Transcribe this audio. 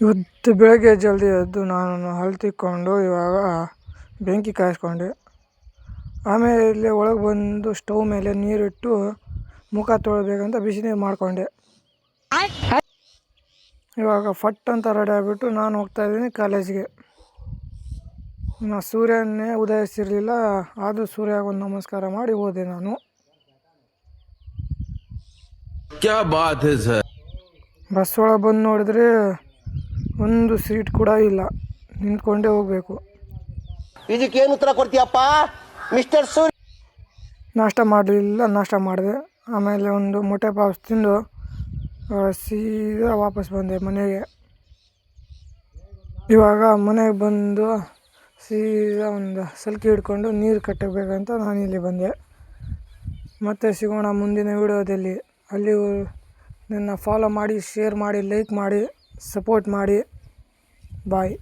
ಇವತ್ತು ಬೆಳಗ್ಗೆ ಜಲ್ದಿ ಎದ್ದು ನಾನು ಹಲ್ಲು ತಿಕ್ಕೊಂಡು ಇವಾಗ ಬೆಂಕಿ ಕಾಯಿಸ್ಕೊಂಡೆ. ಆಮೇಲೆ ಇಲ್ಲಿ ಒಳಗೆ ಬಂದು ಸ್ಟವ್ ಮೇಲೆ ನೀರಿಟ್ಟು ಮುಖ ತೊಳಿಬೇಕಂತ ಬಿಸಿ ನೀರು ಮಾಡಿಕೊಂಡೆ. ಇವಾಗ ಫಟ್ ಅಂತ ರೆಡಿ ಆಗಿಬಿಟ್ಟು ನಾನು ಹೋಗ್ತಾಯಿದ್ದೀನಿ ಕಾಲೇಜಿಗೆ. ಸೂರ್ಯನೇ ಉದಯಿಸಿರಲಿಲ್ಲ, ಆದರೂ ಸೂರ್ಯಗೆ ಒಂದು ನಮಸ್ಕಾರ ಮಾಡಿ ಹೋದೆ ನಾನು. ಬಸ್ ಒಳಗೆ ಬಂದು ನೋಡಿದ್ರೆ ಒಂದು ಸೀಟ್ ಕೂಡ ಇಲ್ಲ, ನಿಂತ್ಕೊಂಡೇ ಹೋಗಬೇಕು. ಇದಕ್ಕೇನು ಉತ್ತರ ಕೊಡ್ತೀಯಪ್ಪ ಮಿಸ್ಟರ್ ಸೂರ್ಯ? ನಾಷ್ಟ ಮಾಡಲಿಲ್ಲ, ನಾಷ್ಟ ಮಾಡಿದೆ. ಆಮೇಲೆ ಒಂದು ಮೊಟ್ಟೆ ಪಾವ್ಸ್ ತಿಂದು ಸೀದಾ ವಾಪಸ್ ಬಂದೆ ಮನೆಗೆ. ಇವಾಗ ಮನೆಗೆ ಬಂದು ಸೀದಾ ಒಂದು ಸಲ್ಕಿ ಹಿಡ್ಕೊಂಡು ನೀರು ಕಟ್ಟಬೇಕಂತ ನಾನು ಇಲ್ಲಿ ಬಂದೆ. ಮತ್ತೆ ಸಿಗೋಣ ಮುಂದಿನ ವಿಡಿಯೋದಲ್ಲಿ. ಅಲ್ಲಿ ನನ್ನ ಫಾಲೋ ಮಾಡಿ, ಶೇರ್ ಮಾಡಿ, ಲೈಕ್ ಮಾಡಿ, ಸಪೋರ್ಟ್ ಮಾಡಿ. ಬಾಯ್.